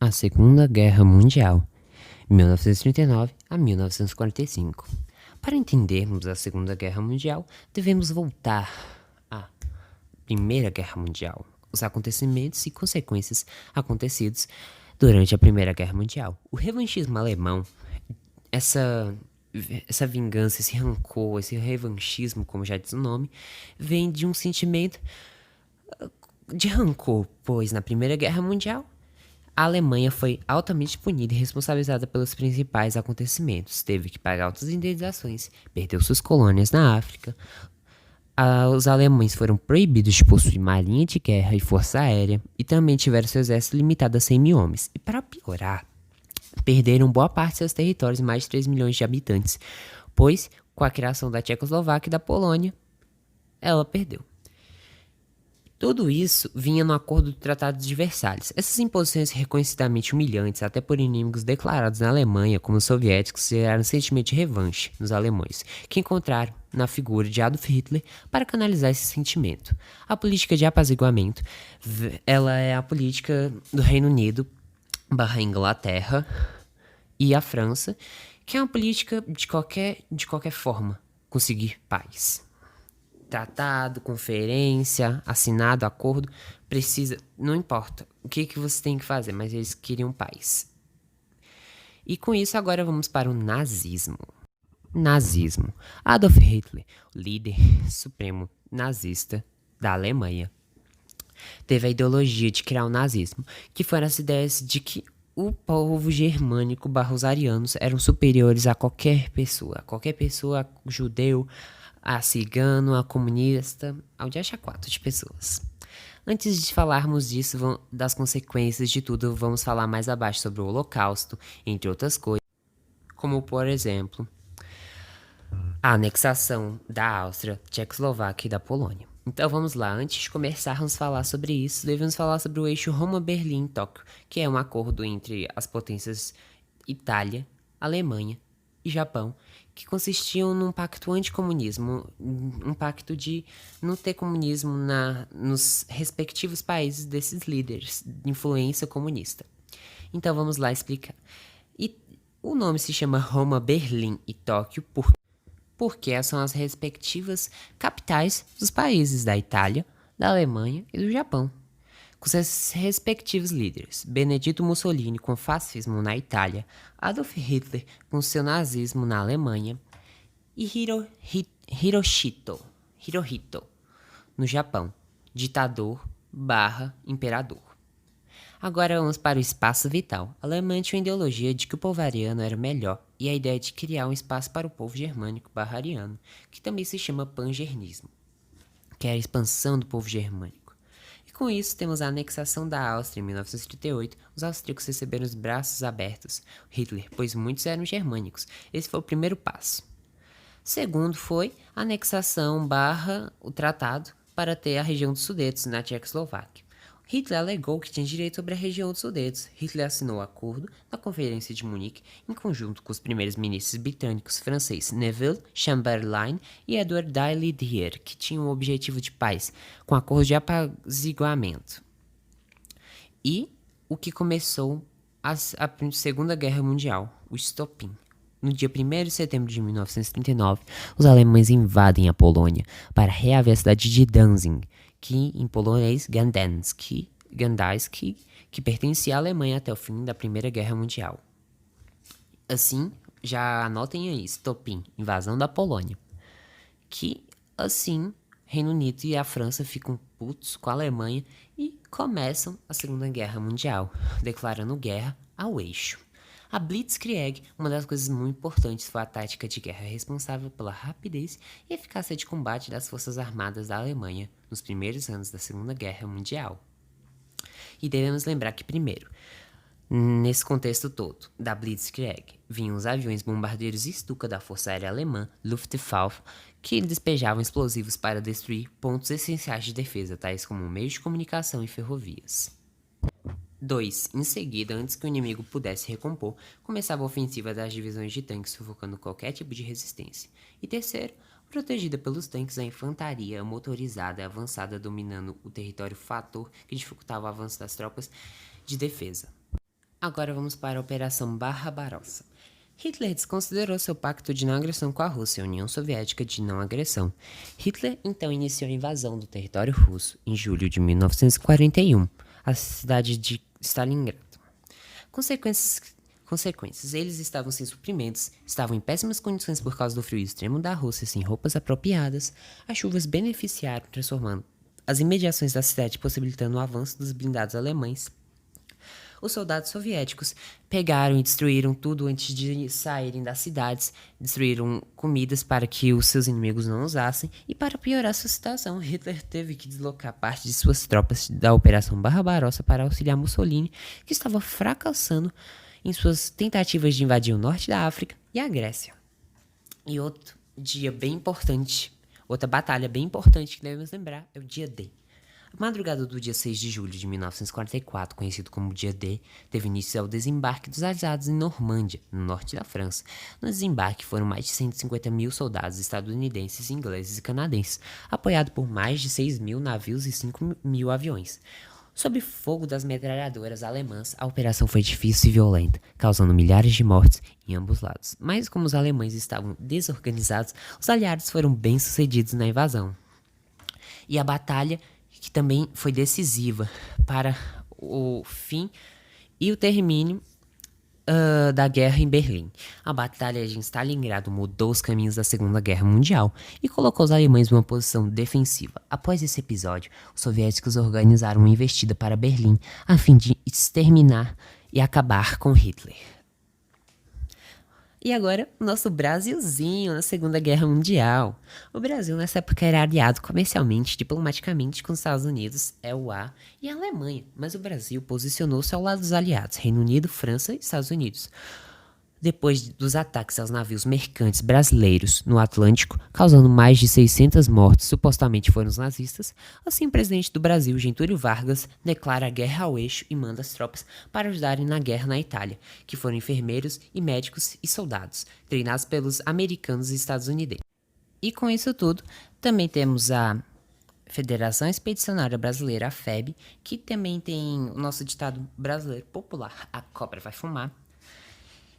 A Segunda Guerra Mundial, 1939 a 1945. Para entendermos a Segunda Guerra Mundial, devemos voltar à Primeira Guerra Mundial, os acontecimentos e consequências acontecidos durante a Primeira Guerra Mundial. O revanchismo alemão, essa vingança, esse rancor, esse revanchismo, como já diz o nome, vem de um sentimento de rancor, pois na Primeira Guerra Mundial a Alemanha foi altamente punida e responsabilizada pelos principais acontecimentos. Teve que pagar altas indenizações, perdeu suas colônias na África. Os alemães foram proibidos de possuir marinha de guerra e força aérea e também tiveram seu exército limitado a 100 mil homens. E para piorar, perderam boa parte de seus territórios e mais de 3 milhões de habitantes, pois com a criação da Tchecoslováquia e da Polônia, ela perdeu. Tudo isso vinha no acordo do Tratado de Versalhes. Essas imposições reconhecidamente humilhantes, até por inimigos declarados na Alemanha, como os soviéticos, geraram um sentimento de revanche nos alemães, que encontraram na figura de Adolf Hitler para canalizar esse sentimento. A política de apaziguamento, ela é a política do Reino Unido barra Inglaterra e a França, que é uma política de qualquer forma conseguir paz. Tratado, conferência, assinado, acordo, precisa, não importa o que você tem que fazer, mas eles queriam paz. E com isso agora vamos para o nazismo. Nazismo. Adolf Hitler, o líder supremo nazista da Alemanha, teve a ideologia de criar o nazismo, que foram as ideias de que o povo germânico barra os arianos eram superiores a qualquer pessoa, judeu, a cigano, a comunista, ao de achar quatro de pessoas. Antes de falarmos disso, das consequências de tudo, vamos falar mais abaixo sobre o Holocausto, entre outras coisas, como por exemplo, a anexação da Áustria, Tchecoslováquia e da Polônia. Então vamos lá, antes de começarmos a falar sobre isso, devemos falar sobre o eixo Roma-Berlim-Tóquio, que é um acordo entre as potências Itália, Alemanha e Japão, que consistiam num pacto anticomunismo, um pacto de não ter comunismo nos respectivos países desses líderes de influência comunista. Então vamos lá explicar. E o nome se chama Roma, Berlim e Tóquio porque são as respectivas capitais dos países da Itália, da Alemanha e do Japão, com seus respectivos líderes. Benedito Mussolini com fascismo na Itália, Adolf Hitler com seu nazismo na Alemanha e Hirohito no Japão, ditador barra imperador. Agora vamos para o espaço vital. A Alemanha tinha uma ideologia de que o povo ariano era melhor e a ideia de criar um espaço para o povo germânico barra ariano, que também se chama pangernismo, que é a expansão do povo germânico. E com isso temos a anexação da Áustria em 1938. Os austríacos receberam os braços abertos Hitler, pois muitos eram germânicos. Esse foi o primeiro passo. Segundo foi a anexação barra o tratado para ter a região dos Sudetos na Tchecoslováquia. Hitler alegou que tinha direito sobre a região dos Sudetos. Hitler assinou o acordo na Conferência de Munique em conjunto com os primeiros ministros britânicos francês Neville Chamberlain e Edward Daladier, que tinham o objetivo de paz, com acordo de apaziguamento. E o que começou a Segunda Guerra Mundial, o estopim. No dia 1º de setembro de 1939, os alemães invadem a Polônia para reaver a cidade de Danzig, que em polonês Gdańsk, que pertencia à Alemanha até o fim da Primeira Guerra Mundial. Assim, já anotem aí, estopim, invasão da Polônia. Que, assim, Reino Unido e a França ficam putos com a Alemanha e começam a Segunda Guerra Mundial, declarando guerra ao eixo. A Blitzkrieg, uma das coisas muito importantes, foi a tática de guerra responsável pela rapidez e eficácia de combate das forças armadas da Alemanha nos primeiros anos da Segunda Guerra Mundial. E devemos lembrar que, primeiro, nesse contexto todo da Blitzkrieg, vinham os aviões bombardeiros Stuka da Força Aérea Alemã, Luftwaffe, que despejavam explosivos para destruir pontos essenciais de defesa, tais como meios de comunicação e ferrovias. 2. Em seguida, antes que o inimigo pudesse recompor, começava a ofensiva das divisões de tanques, sufocando qualquer tipo de resistência. E terceiro, protegida pelos tanques, a infantaria motorizada avançada dominando o território, fator que dificultava o avanço das tropas de defesa. Agora vamos para a Operação Barbarossa. Hitler desconsiderou seu pacto de não agressão com a Rússia e a União Soviética de não agressão. Hitler então iniciou a invasão do território russo em julho de 1941, a cidade de Stalingrado. Consequências, eles estavam sem suprimentos, estavam em péssimas condições por causa do frio extremo da Rússia, sem roupas apropriadas. As chuvas beneficiaram, transformando as imediações da cidade, possibilitando o avanço dos blindados alemães. Os soldados soviéticos pegaram e destruíram tudo antes de saírem das cidades, destruíram comidas para que os seus inimigos não usassem, e para piorar sua situação, Hitler teve que deslocar parte de suas tropas da Operação Barbarossa para auxiliar Mussolini, que estava fracassando em suas tentativas de invadir o norte da África e a Grécia. E outro dia bem importante, outra batalha bem importante que devemos lembrar é o dia D. A madrugada do dia 6 de julho de 1944, conhecido como Dia D, teve início ao desembarque dos aliados em Normândia, no norte da França. No desembarque foram mais de 150 mil soldados estadunidenses, ingleses e canadenses, apoiados por mais de 6 mil navios e 5 mil aviões. Sob fogo das metralhadoras alemãs, a operação foi difícil e violenta, causando milhares de mortes em ambos lados. Mas como os alemães estavam desorganizados, os aliados foram bem-sucedidos na invasão. E a batalha, que também foi decisiva para o fim e o término da guerra em Berlim. A batalha de Stalingrado mudou os caminhos da Segunda Guerra Mundial e colocou os alemães numa posição defensiva. Após esse episódio, os soviéticos organizaram uma investida para Berlim a fim de exterminar e acabar com Hitler. E agora, o nosso Brasilzinho na Segunda Guerra Mundial. O Brasil nessa época era aliado comercialmente, diplomaticamente com os Estados Unidos, EUA e a Alemanha, mas o Brasil posicionou-se ao lado dos aliados, Reino Unido, França e Estados Unidos. Depois dos ataques aos navios mercantes brasileiros no Atlântico, causando mais de 600 mortes, supostamente foram os nazistas, assim o presidente do Brasil, Getúlio Vargas, declara a guerra ao eixo e manda as tropas para ajudarem na guerra na Itália, que foram enfermeiros e médicos e soldados, treinados pelos americanos e estadunidenses. E com isso tudo, também temos a Federação Expedicionária Brasileira, a FEB, que também tem o nosso ditado brasileiro popular, a cobra vai fumar,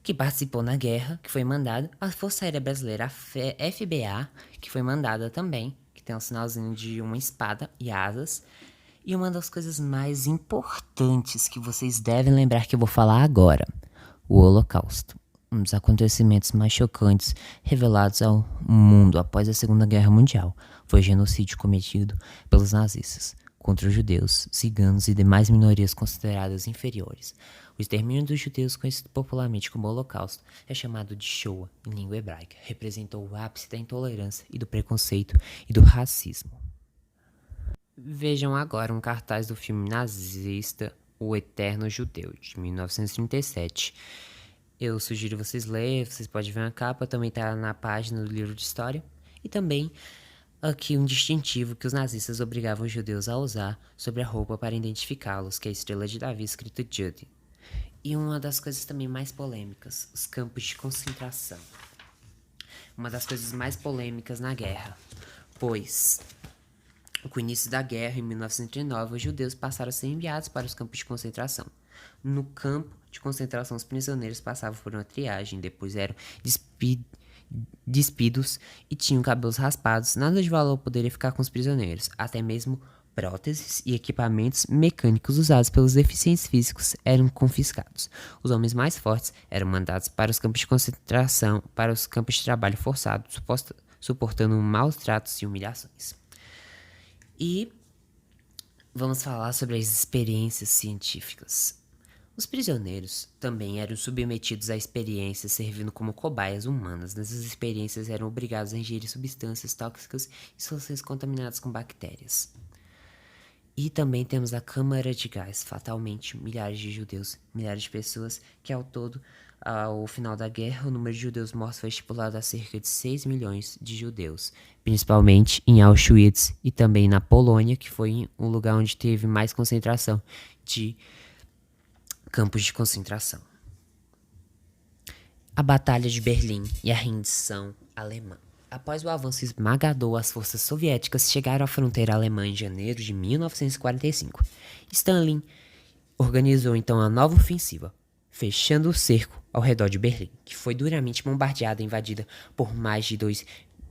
que participou na guerra, que foi mandado, a Força Aérea Brasileira, a FBA, que foi mandada também, que tem um sinalzinho de uma espada e asas, e uma das coisas mais importantes que vocês devem lembrar que eu vou falar agora, o Holocausto, um dos acontecimentos mais chocantes revelados ao mundo após a Segunda Guerra Mundial, foi o genocídio cometido pelos nazistas contra os judeus, ciganos e demais minorias consideradas inferiores. O extermínio dos judeus, conhecido popularmente como Holocausto, é chamado de Shoah em língua hebraica. Representou o ápice da intolerância e do preconceito e do racismo. Vejam agora um cartaz do filme nazista O Eterno Judeu, de 1937. Eu sugiro vocês lerem, vocês podem ver a capa, também está na página do livro de história. E também aqui um distintivo que os nazistas obrigavam os judeus a usar sobre a roupa para identificá-los, que é a estrela de Davi escrita Jude. E uma das coisas também mais polêmicas, os campos de concentração. Uma das coisas mais polêmicas na guerra, pois com o início da guerra, em 1939, os judeus passaram a ser enviados para os campos de concentração. No campo de concentração, os prisioneiros passavam por uma triagem, depois eram despidos e tinham cabelos raspados. Nada de valor poderia ficar com os prisioneiros, até mesmo próteses e equipamentos mecânicos usados pelos deficientes físicos eram confiscados. Os homens mais fortes eram mandados para os campos de concentração, para os campos de trabalho forçado, suportando maus tratos e humilhações. E vamos falar sobre as experiências científicas. Os prisioneiros também eram submetidos a experiências servindo como cobaias humanas. Nessas experiências eram obrigados a ingerir substâncias tóxicas e soluções contaminadas com bactérias. E também temos a câmara de gás, fatalmente milhares de judeus, milhares de pessoas, que ao todo, ao final da guerra, o número de judeus mortos foi estipulado a cerca de 6 milhões de judeus, principalmente em Auschwitz e também na Polônia, que foi um lugar onde teve mais concentração de campos de concentração. A Batalha de Berlim e a rendição alemã. Após o avanço esmagador, as forças soviéticas chegaram à fronteira alemã em janeiro de 1945. Stalin organizou então a nova ofensiva, fechando o cerco ao redor de Berlim, que foi duramente bombardeada e invadida por mais de 2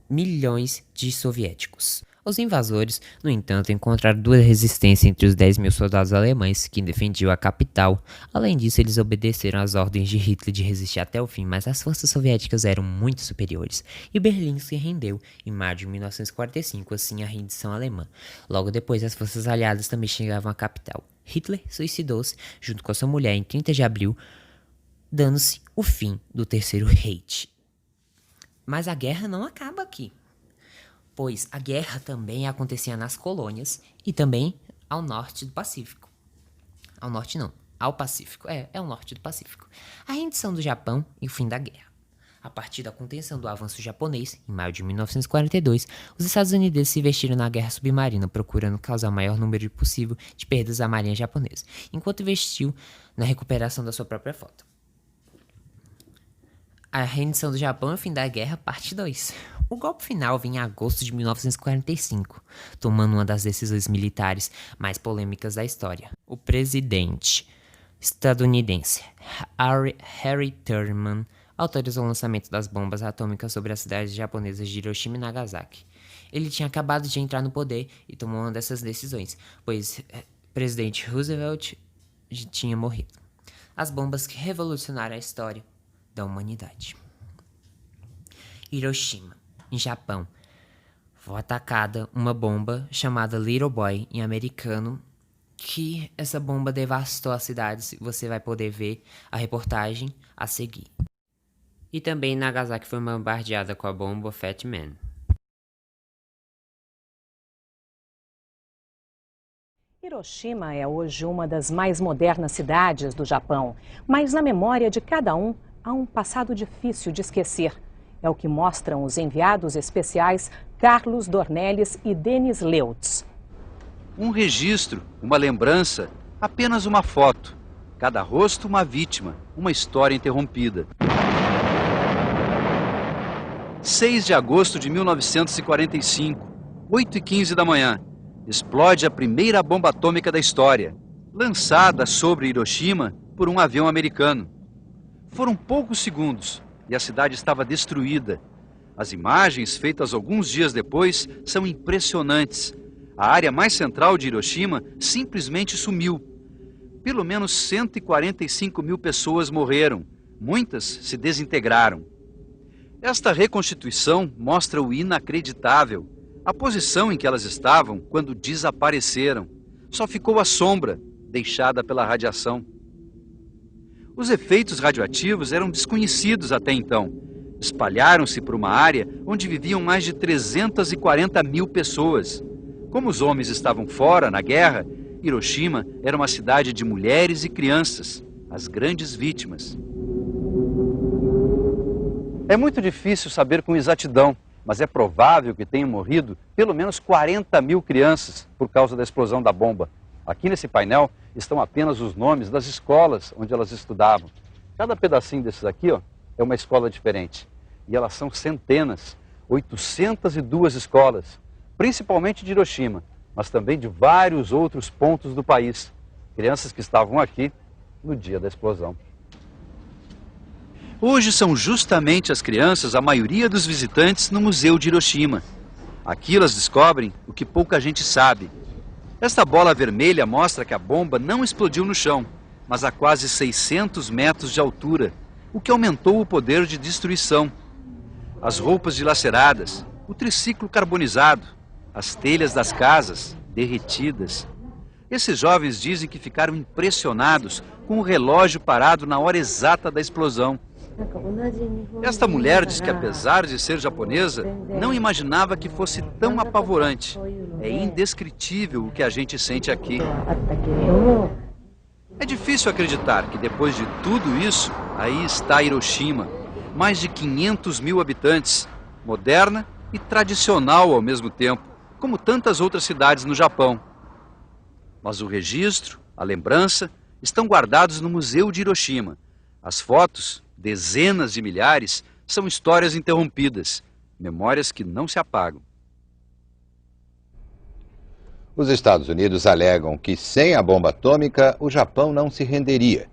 milhões de soviéticos. Os invasores, no entanto, encontraram dura resistência entre os 10 mil soldados alemães que defendiam a capital. Além disso, eles obedeceram às ordens de Hitler de resistir até o fim, mas as forças soviéticas eram muito superiores, e Berlim se rendeu em maio de 1945, assim a rendição alemã. Logo depois, as forças aliadas também chegavam à capital. Hitler suicidou-se junto com a sua mulher em 30 de abril, dando-se o fim do Terceiro Reich. Mas a guerra não acaba aqui, pois a guerra também acontecia nas colônias e também ao norte do Pacífico. Ao norte não, ao Pacífico. É o norte do Pacífico. A rendição do Japão e o fim da guerra. A partir da contenção do avanço japonês, em maio de 1942, os Estados Unidos se investiram na guerra submarina, procurando causar o maior número possível de perdas à marinha japonesa, enquanto investiu na recuperação da sua própria frota. A rendição do Japão e o fim da guerra, parte 2. O golpe final vem em agosto de 1945, tomando uma das decisões militares mais polêmicas da história. O presidente estadunidense Harry Truman autorizou o lançamento das bombas atômicas sobre as cidades japonesas de Hiroshima e Nagasaki. Ele tinha acabado de entrar no poder e tomou uma dessas decisões, pois o presidente Roosevelt tinha morrido. As bombas que revolucionaram a história da humanidade. Hiroshima, em Japão, foi atacada uma bomba chamada Little Boy em americano, que essa bomba devastou as cidades. Você vai poder ver a reportagem a seguir. E também Nagasaki foi bombardeada com a bomba Fat Man. Hiroshima é hoje uma das mais modernas cidades do Japão, mas na memória de cada um há um passado difícil de esquecer. É o que mostram os enviados especiais Carlos Dornelles e Denis Leutz. Um registro, uma lembrança, apenas uma foto. Cada rosto uma vítima, uma história interrompida. 6 de agosto de 1945, 8h15 da manhã, explode a primeira bomba atômica da história, lançada sobre Hiroshima por um avião americano. Foram poucos segundos e a cidade estava destruída. As imagens, feitas alguns dias depois, são impressionantes. A área mais central de Hiroshima simplesmente sumiu. Pelo menos 145 mil pessoas morreram. Muitas se desintegraram. Esta reconstituição mostra o inacreditável. A posição em que elas estavam quando desapareceram. Só ficou a sombra, deixada pela radiação. Os efeitos radioativos eram desconhecidos até então. Espalharam-se por uma área onde viviam mais de 340 mil pessoas. Como os homens estavam fora na guerra, Hiroshima era uma cidade de mulheres e crianças, as grandes vítimas. É muito difícil saber com exatidão, mas é provável que tenham morrido pelo menos 40 mil crianças por causa da explosão da bomba. Aqui nesse painel estão apenas os nomes das escolas onde elas estudavam. Cada pedacinho desses aqui, ó, é uma escola diferente. E elas são centenas, 802 escolas, principalmente de Hiroshima, mas também de vários outros pontos do país. Crianças que estavam aqui no dia da explosão. Hoje são justamente as crianças a maioria dos visitantes no Museu de Hiroshima. Aqui elas descobrem o que pouca gente sabe. Esta bola vermelha mostra que a bomba não explodiu no chão, mas a quase 600 metros de altura, o que aumentou o poder de destruição. As roupas dilaceradas, o triciclo carbonizado, as telhas das casas derretidas. Esses jovens dizem que ficaram impressionados com o relógio parado na hora exata da explosão. Esta mulher diz que, apesar de ser japonesa, não imaginava que fosse tão apavorante. É indescritível o que a gente sente aqui. É difícil acreditar que, depois de tudo isso, aí está Hiroshima. Mais de 500 mil habitantes, moderna e tradicional ao mesmo tempo, como tantas outras cidades no Japão. Mas o registro, a lembrança, estão guardados no Museu de Hiroshima. As fotos, dezenas de milhares, são histórias interrompidas, memórias que não se apagam. Os Estados Unidos alegam que sem a bomba atômica o Japão não se renderia.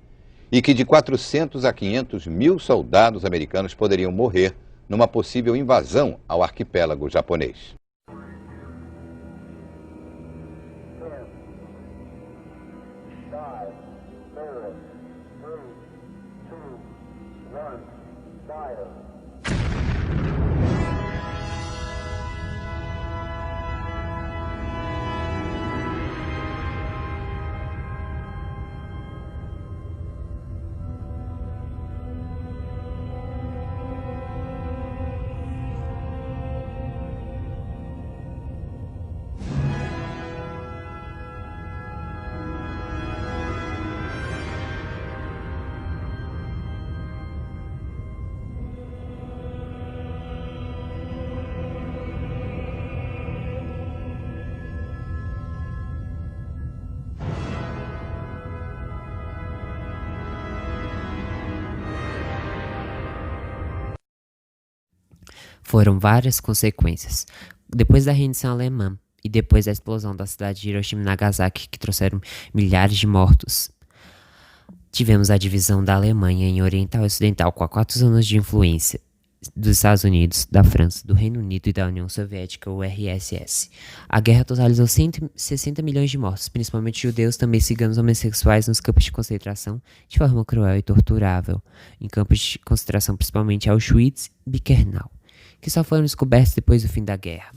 e que de 400 a 500 mil soldados americanos poderiam morrer numa possível invasão ao arquipélago japonês. Foram várias consequências. Depois da rendição alemã e depois da explosão da cidade de Hiroshima e Nagasaki, que trouxeram milhares de mortos, tivemos a divisão da Alemanha em Oriental e Ocidental, com 4 zonas de influência dos Estados Unidos, da França, do Reino Unido e da União Soviética, o RSS. A guerra totalizou 160 milhões de mortos, principalmente judeus, também ciganos, homossexuais, nos campos de concentração, de forma cruel e torturável, em campos de concentração principalmente Auschwitz e Birkenau, que só foram descobertos depois do fim da guerra.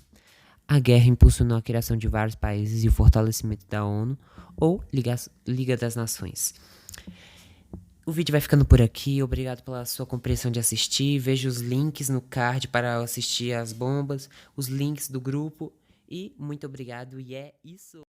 A guerra impulsionou a criação de vários países e o fortalecimento da ONU, ou Liga das Nações. O vídeo vai ficando por aqui, obrigado pela sua compreensão de assistir, veja os links no card para assistir as bombas, os links do grupo, e muito obrigado, e é isso!